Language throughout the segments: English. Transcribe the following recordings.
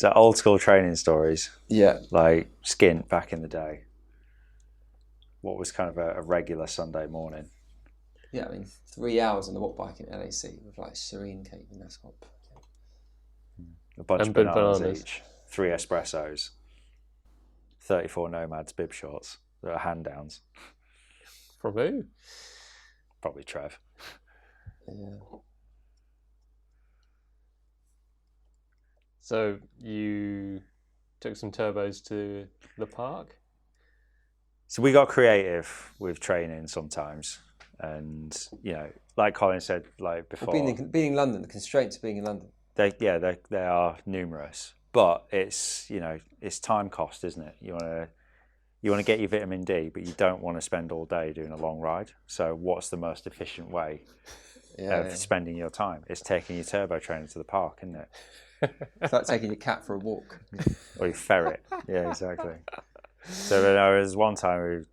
So old school training stories. Yeah. Like skint back in the day. What was kind of a regular Sunday morning? Yeah, I mean, 3 hours on the watt bike in LAC with like Serene cake and that's hot. A bunch of bananas each, 3 espressos, 34 Nomads bib shorts that are hand downs. From who? Probably Trev. Yeah. So you took some turbos to the park? So we got creative with training sometimes. And, you know, like Colin said, like before... Well, being in London, the constraints of being in London. They are numerous. But it's, you know, it's time cost, isn't it? You want to get your vitamin D, but you don't want to spend all day doing a long ride. So what's the most efficient way of spending your time? It's taking your turbo trainer to the park, isn't it? It's like taking your cat for a walk. Or your ferret. Yeah, exactly. So there was one time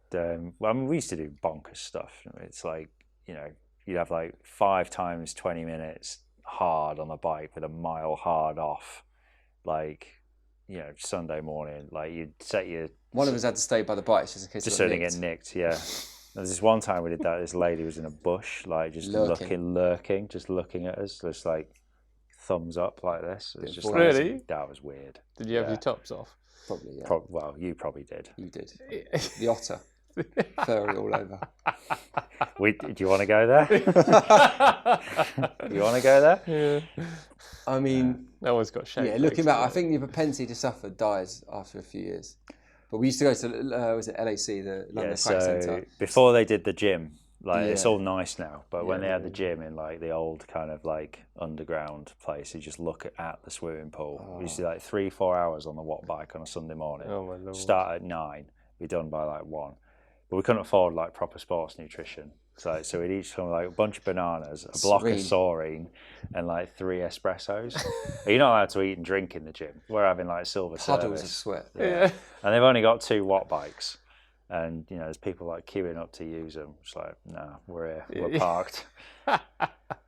we used to do bonkers stuff. It's like, you know, you'd have like 5 times 20 minutes hard on the bike with a mile hard off. Like, you know, Sunday morning, like you'd set your... One of us had to stay by the bikes just in case just so they get nicked, yeah. There's this one time we did that, this lady was in a bush, like just lurking, just looking at us, just like thumbs up like this. It was just really? Like, that was weird. Did you have your tops off? Probably, yeah. Well, you probably did. You did. The otter. Furry all over. Do you want to go there? You want to go there? Yeah. I mean... that one's got shape. Yeah, looking back, I think your propensity to suffer dies after a few years. But we used to go to, was it LAC, the London Crack Centre? Before they did the gym, like it's all nice now, but when they had the gym in like the old kind of like underground place, you just look at the swimming pool. We used to do like 3-4 hours on the watt bike on a Sunday morning. Oh my Lord. Start at 9, be done by like 1. But we couldn't afford like proper sports nutrition. So we'd each come like a bunch of bananas, a block of Saurine, and like 3 espressos. You're not allowed to eat and drink in the gym. We're having like silver Puddles service. of sweat. Yeah. And they've only got 2 watt bikes. And, you know, there's people like queuing up to use them. It's like, no, we're here, we're parked.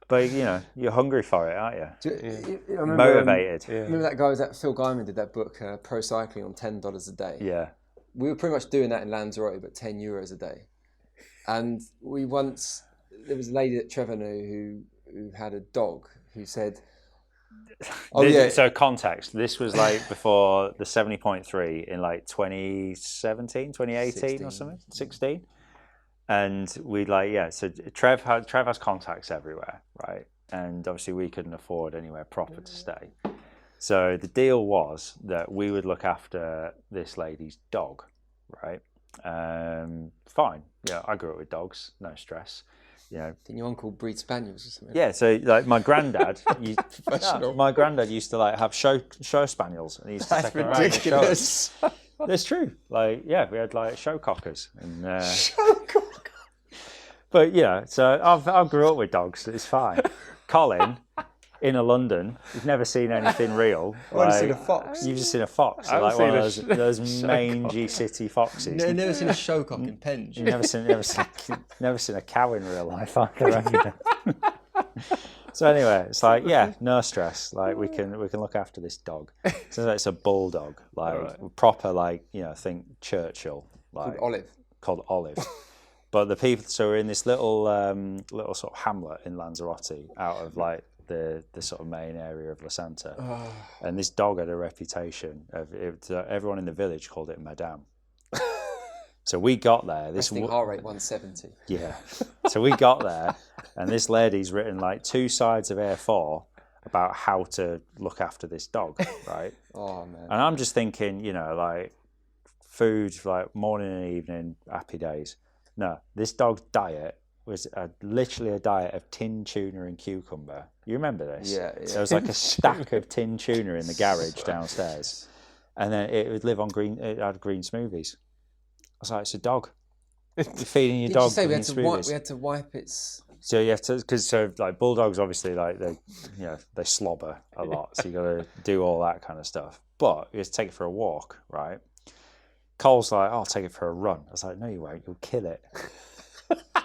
But, you know, you're hungry for it, aren't you? I remember, motivated. Remember that guy, Phil Guyman did that book, Pro Cycling on $10 a day? Yeah. We were pretty much doing that in Lanzarote, but €10 a day. And there was a lady that Trevor knew who had a dog who said, So context, this was like before the 70.3 in like 2017, 2018 16. Or something, 16. And we so Trev has contacts everywhere, right? And obviously we couldn't afford anywhere proper to stay. So the deal was that we would look after this lady's dog, right? Fine. Yeah, I grew up with dogs, no stress. You know, didn't your uncle breed spaniels or something? Yeah, so like my granddad, my granddad used to like have show spaniels, and he used to take them around and show us. That's true. Like, yeah, we had like show cockers and. Show cocker. But yeah, so I grew up with dogs. So it's fine. Colin, in London, you've never seen anything real. I've only seen a fox. You've just seen a fox, so like one of those mangy city foxes. No, never seen a showcock in Penge. You've never seen a cow in real life either. So anyway, it's like, yeah, no stress. Like we can look after this dog. So it's a bulldog, like proper, like, you know, think Churchill, like called Olive. But the people, so we're in this little sort of hamlet in Lanzarote, out of like the sort of main area of La Santa, and this dog had a reputation of everyone in the village called it Madame. So we got there. This heart rate 170. Yeah. So we got there, and this lady's written like 2 sides of A4 about how to look after this dog, right? Oh man. And I'm just thinking, you know, like food, like morning and evening, happy days. No, this dog's diet was literally a diet of tin tuna and cucumber. You remember this? Yeah. There was like a stack of tin tuna in the garage downstairs, and then it would live on green. It had green smoothies. I was like, it's a dog. You're feeding your dog. You say we smoothies. had to wipe its. So you have to, because like bulldogs, obviously, like they slobber a lot, so you got to do all that kind of stuff. But you have to take it for a walk, right? Cole's like, I'll take it for a run. I was like, no, you won't. You'll kill it.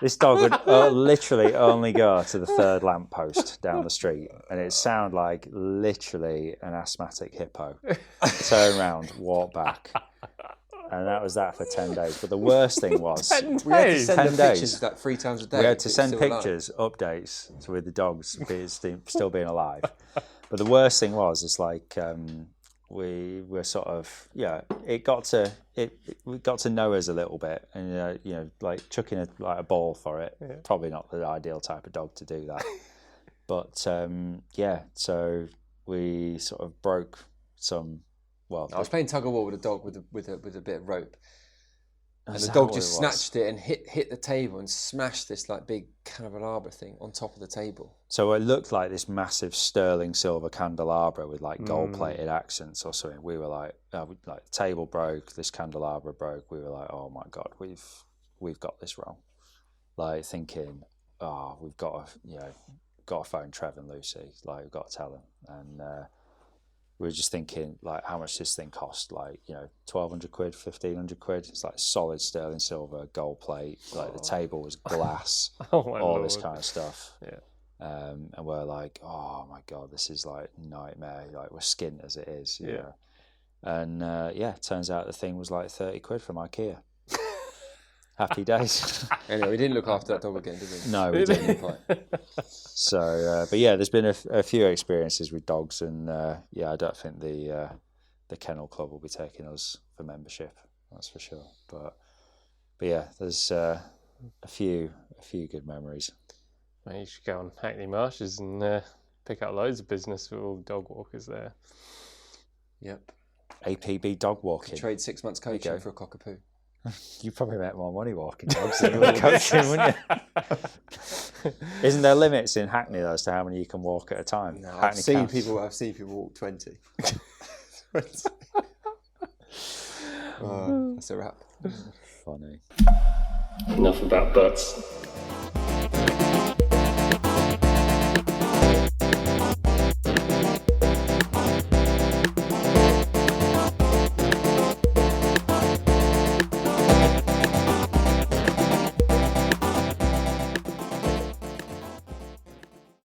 This dog would literally only go to the third lamppost down the street, and it sounded like literally an asthmatic hippo. Turn around, walk back. And that was that for 10 days. But the worst thing was... 10 We had to days. send 10 the days. pictures like 3 times a day. We had to if send it's still alive. pictures, updates with the dogs still being alive. But the worst thing was, it's like we were sort of we got to know us a little bit, and like chucking a ball for it. Yeah. Probably not the ideal type of dog to do that. But so we sort of broke some. Well, I was playing tug of war with a dog with a bit of rope. And Is the that dog what just it was? snatched it and hit the table and smashed this like big candelabra thing on top of the table. So it looked like this massive sterling silver candelabra with like gold-plated accents or something. We were like, like the table broke, this candelabra broke. We were like, oh my god, we've got this wrong. Like thinking, oh, we've got to phone Trev and Lucy. Like we've got to tell them. And we were just thinking, like, how much this thing cost? Like, 1,200 quid, 1,500 quid. It's like solid sterling silver, gold plate. Like the table was glass, all this kind of stuff. Yeah. And we're like, oh my god, this is like nightmare. Like we're skint as it is. You know? And turns out the thing was like 30 quid from IKEA. Happy days. Anyway, we didn't look after that dog again, did we? No, we didn't. So, but yeah, there's been a few experiences with dogs, and I don't think the Kennel Club will be taking us for membership. That's for sure. But yeah, there's a few good memories. Well, you should go on Hackney Marshes and pick up loads of business with all the dog walkers there. Yep. APB dog walking. Trade 6 months coaching for a cockapoo. You probably make more money walking dogs than you would coaching, wouldn't you? Isn't there limits in Hackney though, as to how many you can walk at a time? No, Hackney I've seen counts. people walk 20. That's a wrap. Funny. Enough about butts.